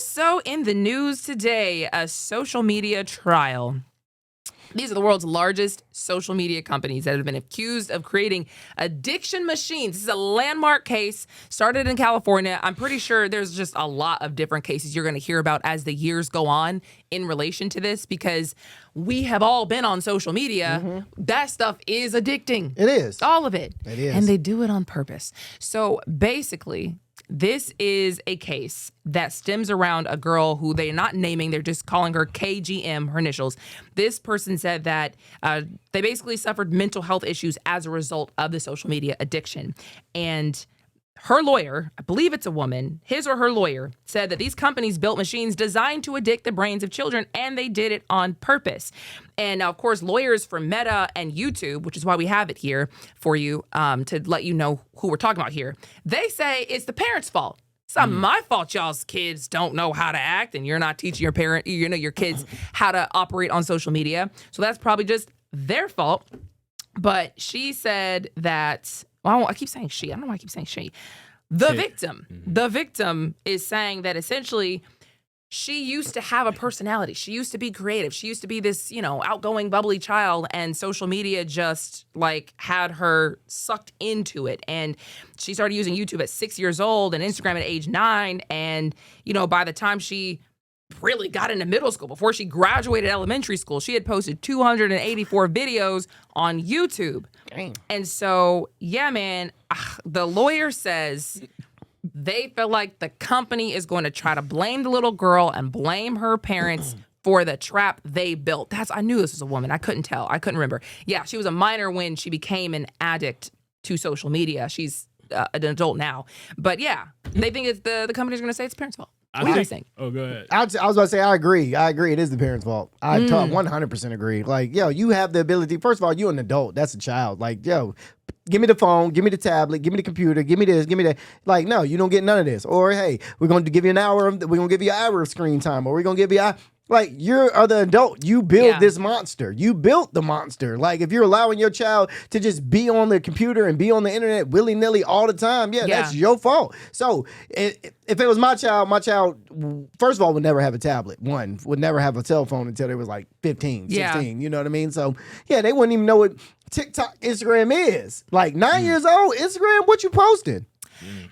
Also in the news today, a social media trial. These are the world's largest social media companies that have been accused of creating addiction machines. This is a landmark case, started in California. I'm pretty sure there's just a lot of different cases you're going to hear about as the years go on in relation to this, because we have all been on social media. Mm-hmm. That stuff is addicting. It is. All of it. It is. And they do it on purpose. So basically, this is a case that stems around a girl who they're not naming. They're just calling her KGM, her initials. This person said that they basically suffered mental health issues as a result of the social media addiction. And her lawyer, I believe it's a woman, his or her lawyer, said that these companies built machines designed to addict the brains of children, and they did it on purpose. And now, of course, lawyers for Meta and YouTube, which is why we have it here for you to let you know who we're talking about here, they say it's the parents' fault. It's not my fault y'all's kids don't know how to act, and you're not teaching your kids how to operate on social media. So that's probably just their fault. But she said that, well, I keep saying she. I don't know why I keep saying she. The victim is saying that essentially she used to have a personality. She used to be creative. She used to be this, outgoing, bubbly child, and social media just had her sucked into it. And she started using YouTube at 6 years old and Instagram at age 9. And, by the time she really got into middle school, before she graduated elementary school, she had posted 284 videos on YouTube. Dang. And so, yeah, man, the lawyer says they feel like the company is going to try to blame the little girl and blame her parents for the trap they built. I knew this was a woman. I couldn't tell. I couldn't remember. Yeah, she was a minor when she became an addict to social media. She's an adult now. But yeah, they think it's the company's going to say it's parents' fault. What do you guys think? Oh, go ahead. I was about to say, I agree. It is the parents' fault. I 100% agree. You have the ability. First of all, you're an adult. That's a child. Give me the phone, give me the tablet, give me the computer, give me this, give me that. No, you don't get none of this. Or, hey, we're going to give you an hour. We're going to give you an hour of screen time. Or we're going to give you you're the adult. You build this monster. You built the monster. If you're allowing your child to just be on the computer and be on the internet willy-nilly all the time, that's your fault. So if it was my child, first of all, would never have a tablet. One, would never have a cell phone until they was 15, 16. You know what I mean? So, yeah, they wouldn't even know what TikTok, Instagram is. 9 years old, Instagram, what you posting?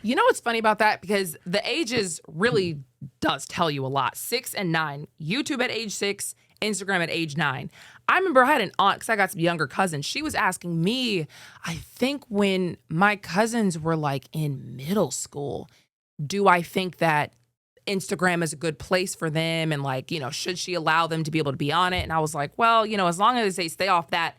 You know what's funny about that? Because the ages really does tell you a lot. 6 and 9. YouTube at age 6, Instagram at age 9. I remember I had an aunt, because I got some younger cousins. She was asking me, I think when my cousins were in middle school, do I think that Instagram is a good place for them? And should she allow them to be able to be on it? And I was like, well, as long as they stay off that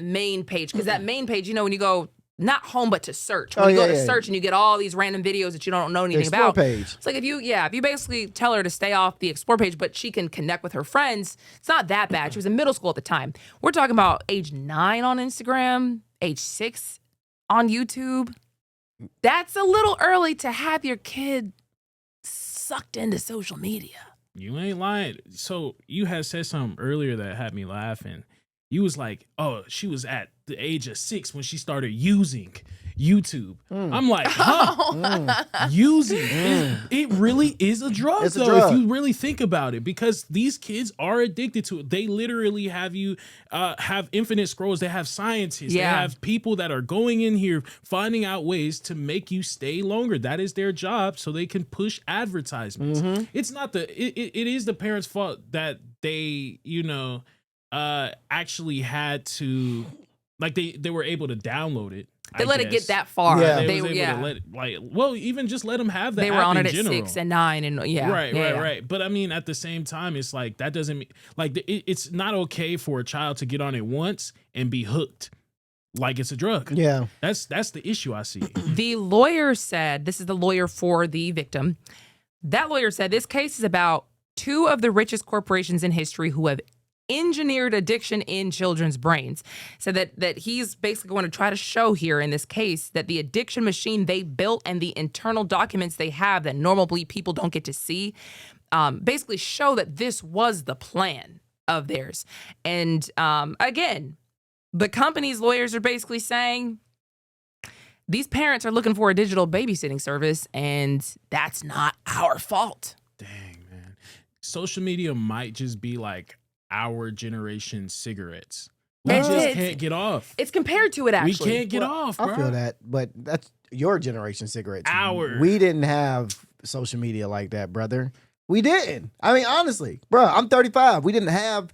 main page, because that main page, when you go not home, but to search. When you go to search and you get all these random videos that you don't know anything about. Page. It's if you basically tell her to stay off the explore page, but she can connect with her friends, it's not that bad. She was in middle school at the time. We're talking about age 9 on Instagram, age 6 on YouTube. That's a little early to have your kid sucked into social media. You ain't lying. So you had said something earlier that had me laughing. You was like, oh, she was at the age of 6 when she started using YouTube. I'm like, using. It really is a drug, it's though, a drug. if you really think about it, because these kids are addicted to it. They literally have have infinite scrolls. They have scientists. They have people that are going in here finding out ways to make you stay longer. That is their job, so they can push advertisements. It's not it is the parents' fault that they, actually had to, they were able to download it. They let it get that far. Yeah. They were able to let it, even just let them have the They were on it at 6 and 9 and Right. But I mean, at the same time, it's that doesn't mean, it's not okay for a child to get on it once and be hooked. It's a drug. Yeah. That's the issue I see. The lawyer said, this is the lawyer for the victim. That lawyer said this case is about 2 of the richest corporations in history who have engineered addiction in children's brains. So that he's basically going to try to show here in this case that the addiction machine they built and the internal documents they have that normally people don't get to see basically show that this was the plan of theirs. And again, the company's lawyers are basically saying these parents are looking for a digital babysitting service, and that's not our fault. Dang. social media might just be like our generation cigarettes. We It's- just it's- can't get off. It's compared to it, We actually. can't get off, bro. I feel that, but that's your generation cigarettes. Our. We didn't have social media like that, brother. We didn't. I mean, honestly, bro, I'm 35. We didn't have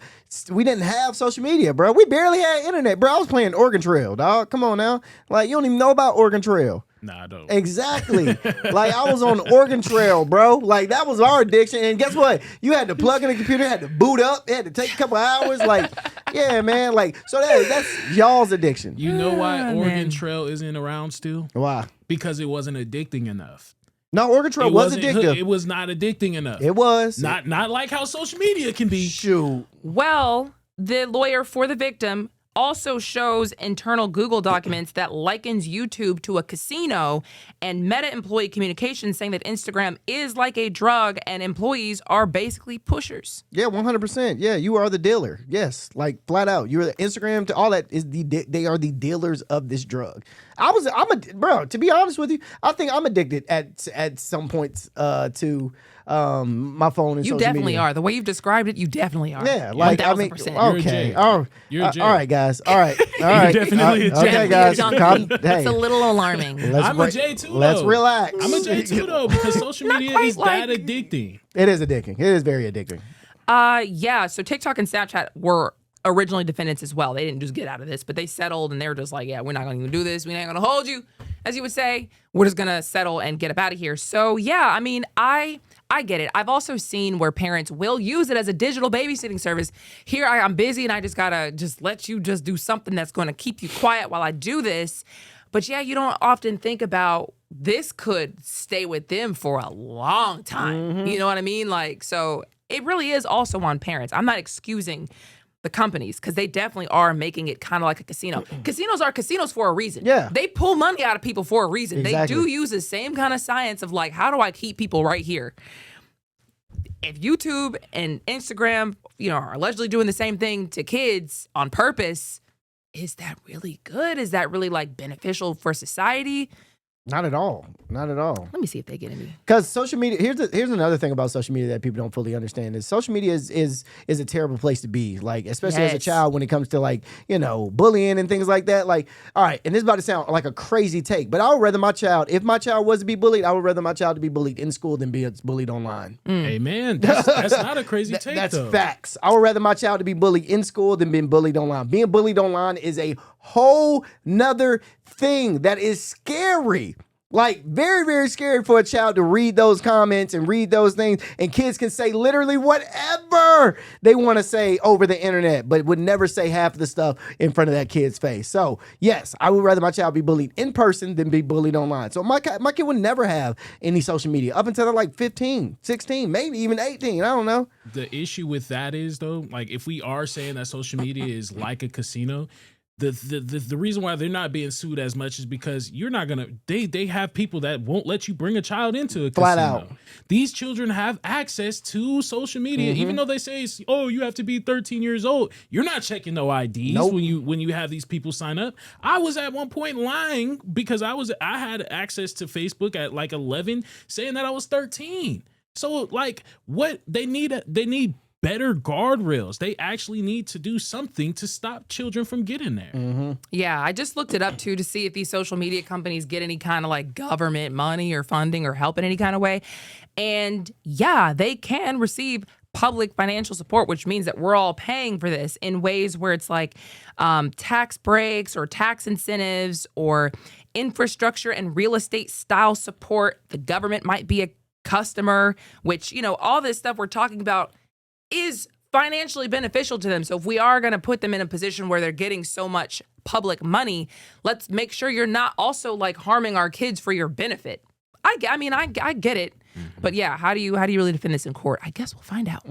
social media, bro. We barely had internet, bro. I was playing Oregon Trail, dog. Come on now. Like, you don't even know about Oregon Trail. Nah, I don't. Exactly. Like, I was on Oregon Trail, bro. Like, that was our addiction. And guess what? You had to plug in the computer, had to boot up, it had to take a couple hours. Like, yeah, man. Like, so that's y'all's addiction. You know why Oregon man. Trail isn't around still? Why? Because it wasn't addicting enough. No, Oregon Trail It was wasn't- addictive. It was not addicting enough. It was. Not like how social media can be. Shoot. Well, the lawyer for the victim also shows internal Google documents that likens YouTube to a casino, and Meta employee communications saying that Instagram is like a drug and employees are basically pushers. Yeah, 100%. Yeah, you are the dealer. Yes, like flat out. You're the Instagram to all that is they are the dealers of this drug. Bro, to be honest with you, I think I'm addicted at some points to my phone and You social definitely media. are. The way you've described it, you definitely are. Yeah, like I mean, 1000%. You're a okay, J. oh, You're a J. all right, guys, all right, all right, definitely a J. okay, Definitely a guys, junkie. calm, It's hey, a little alarming. I'm a J too, Let's though. relax. I'm a J too, though, because social Not media quite is like- that addicting. It is addicting. It is very addicting. Yeah. So TikTok and Snapchat were originally defendants as well. They didn't just get out of this, but they settled and they were just like, yeah, we're not going to even do this. We ain't going to hold you, as you would say. We're just going to settle and get up out of here. So yeah, I mean, I get it. I've also seen where parents will use it as a digital babysitting service. Here I'm busy and I just got to just let you just do something that's going to keep you quiet while I do this. But yeah, you don't often think about this could stay with them for a long time. You know what I mean? Like, so it really is also on parents. I'm not excusing the companies because they definitely are making it kind of like a casino. Casinos are casinos for a reason. Yeah. They pull money out of people for a reason. Exactly. They do use the same kind of science of like, how do I keep people right here? If YouTube and Instagram, are allegedly doing the same thing to kids on purpose, is that really good? Is that really like beneficial for society? Not at all. Not at all. Let me see if they get any. Because social media, here's another thing about social media that people don't fully understand is social media is a terrible place to be. Like, especially as a Yes. child when it comes to like, bullying and things like that. Like, all right, and this is about to sound like a crazy take, but I would rather if my child was to be bullied, I would rather my child to be bullied in school than be bullied online. Hey, man, that's not a crazy take, That's though. facts. I would rather my child to be bullied in school than being bullied online. Being bullied online is a whole nother thing that is scary. Like, very, very scary for a child to read those comments and read those things. And kids can say literally whatever they want to say over the internet, but would never say half of the stuff in front of that kid's face. So, yes, I would rather my child be bullied in person than be bullied online. So, my kid would never have any social media up until they're like 15, 16, maybe even 18. I don't know. The issue with that is, though, like, if we are saying that social media is like a casino, the reason why they're not being sued as much is because you're not gonna they have people that won't let you bring a child into a Flat casino. out. These children have access to social media, even though they say, oh, you have to be 13 years old. You're not checking no IDs Nope. when you have these people sign up. I was at one point lying because I had access to Facebook at like 11, saying that I was 13. So like, what they need better guardrails. They actually need to do something to stop children from getting there. Yeah, I just looked it up too to see if these social media companies get any kind of like government money or funding or help in any kind of way. And yeah, they can receive public financial support, which means that we're all paying for this in ways where it's like tax breaks or tax incentives or infrastructure and real estate style support. The government might be a customer, which, all this stuff we're talking about is financially beneficial to them. So if we are going to put them in a position where they're getting so much public money, let's make sure you're not also like harming our kids for your benefit. I get it. But yeah, how do you really defend this in court? I guess we'll find out.